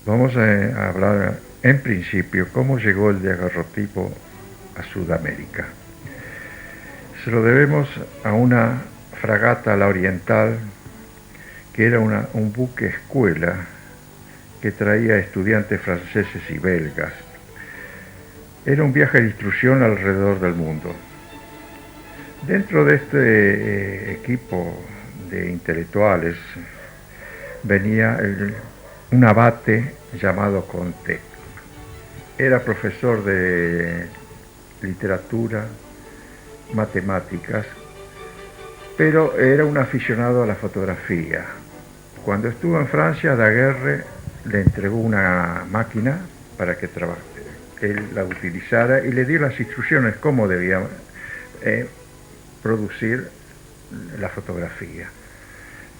Vamos a hablar en principio cómo llegó el daguerrotipo a Sudamérica. Se lo debemos a una fragata La Oriental, que era un buque escuela que traía estudiantes franceses y belgas. Era un viaje de instrucción alrededor del mundo. Dentro de este equipo de intelectuales venía un abate llamado Conté. Era profesor de literatura, matemáticas, pero era un aficionado a la fotografía. Cuando estuvo en Francia, Daguerre le entregó una máquina para que él la utilizara y le dio las instrucciones cómo debía producir la fotografía.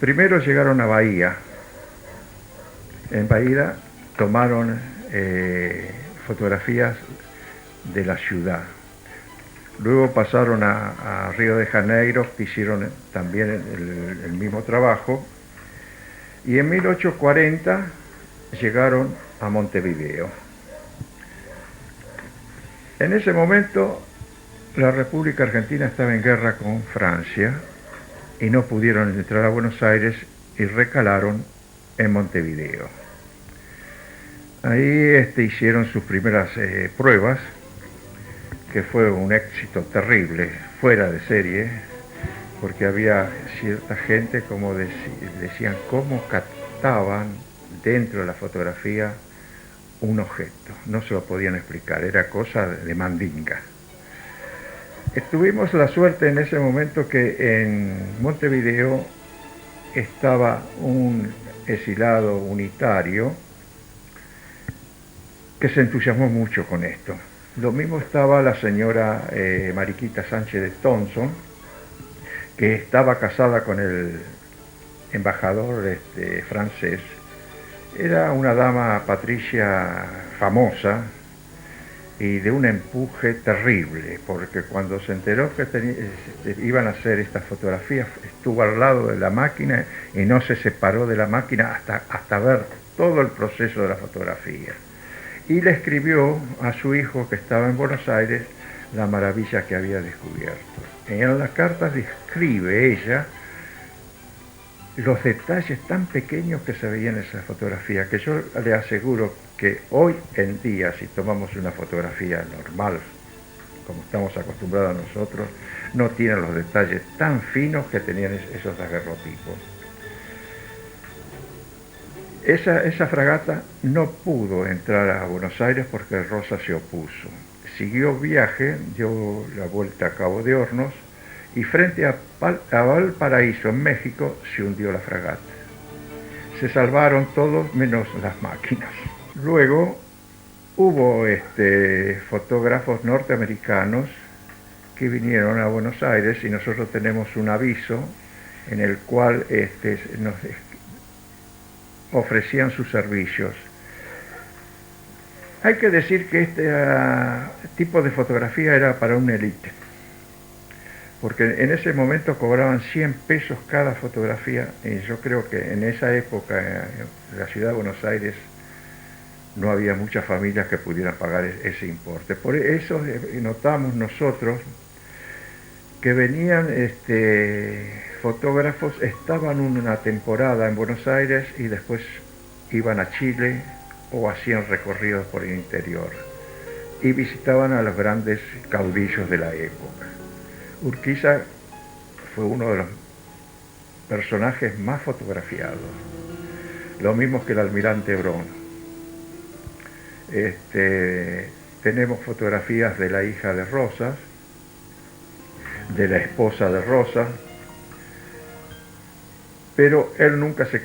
Primero llegaron a Bahía. En Bahía tomaron fotografías de la ciudad. Luego pasaron a Río de Janeiro, que hicieron también el mismo trabajo. Y en 1840 llegaron a Montevideo. En ese momento la República Argentina estaba en guerra con Francia y no pudieron entrar a Buenos Aires y recalaron en Montevideo. Ahí hicieron sus primeras pruebas, que fue un éxito terrible, fuera de serie, porque había cierta gente, como decían, cómo captaban dentro de la fotografía un objeto. No se lo podían explicar, era cosa de mandinga. Tuvimos la suerte en ese momento que en Montevideo estaba un exilado unitario que se entusiasmó mucho con esto. Lo mismo estaba la señora Mariquita Sánchez de Thompson, que estaba casada con el embajador francés. Era una dama patricia famosa y de un empuje terrible, porque cuando se enteró que iban a hacer estas fotografías, estuvo al lado de la máquina y no se separó de la máquina hasta ver todo el proceso de la fotografía. Y le escribió a su hijo, que estaba en Buenos Aires, la maravilla que había descubierto. En las cartas describe ella los detalles tan pequeños que se veían en esa fotografía, que yo le aseguro que hoy en día, si tomamos una fotografía normal, como estamos acostumbrados nosotros, no tienen los detalles tan finos que tenían esos daguerrotipos. Esa fragata no pudo entrar a Buenos Aires porque Rosa se opuso. Siguió viaje, dio la vuelta a Cabo de Hornos y frente a Valparaíso, en México, se hundió la fragata. Se salvaron todos menos las máquinas. Luego hubo fotógrafos norteamericanos que vinieron a Buenos Aires y nosotros tenemos un aviso en el cual nos ofrecían sus servicios. Hay que decir que este tipo de fotografía era para una élite, porque en ese momento cobraban 100 pesos cada fotografía, y yo creo que en esa época en la ciudad de Buenos Aires no había muchas familias que pudieran pagar ese importe. Por eso notamos nosotros que venían fotógrafos, estaban una temporada en Buenos Aires y después iban a Chile o hacían recorridos por el interior y visitaban a los grandes caudillos de la época. Urquiza fue uno de los personajes más fotografiados, lo mismo que el almirante Brón. Tenemos fotografías de la hija de Rosas, de la esposa de Rosas, pero él nunca se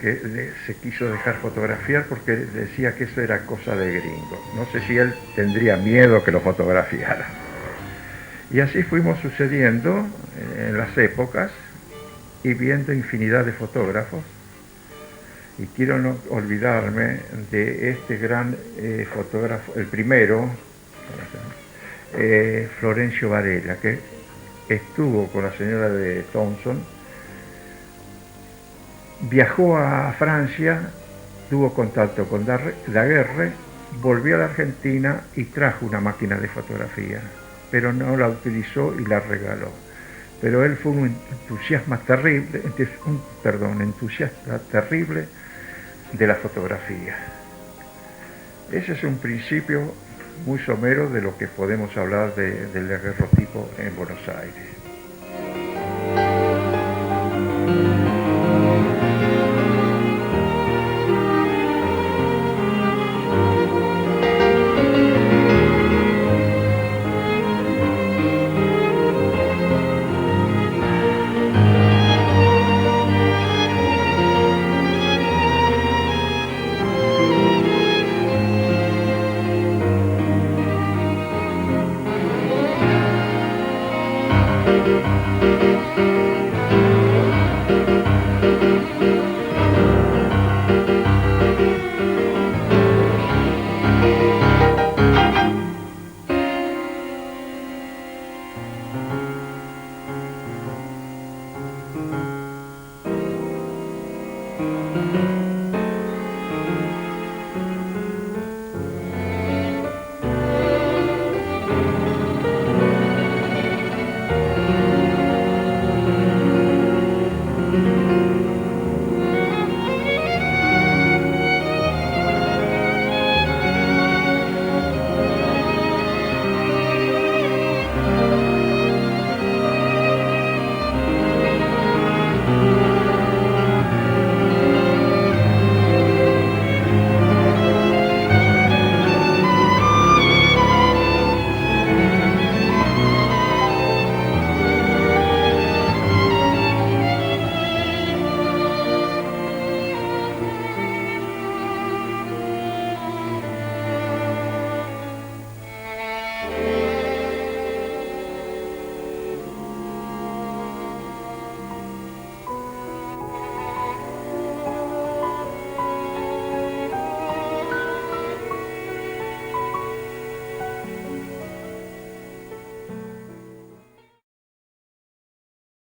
quiso dejar fotografiar porque decía que eso era cosa de gringo. No sé si él tendría miedo que lo fotografiara. Y así fuimos sucediendo en las épocas y viendo infinidad de fotógrafos. Y quiero no olvidarme de este gran fotógrafo, el primero, Florencio Varela, que estuvo con la señora de Thompson, viajó a Francia, tuvo contacto con Daguerre, volvió a la Argentina y trajo una máquina de fotografía, pero no la utilizó y la regaló. Pero él fue un entusiasta terrible de la fotografía. Ese es un principio muy somero de lo que podemos hablar del daguerrotipo en Buenos Aires.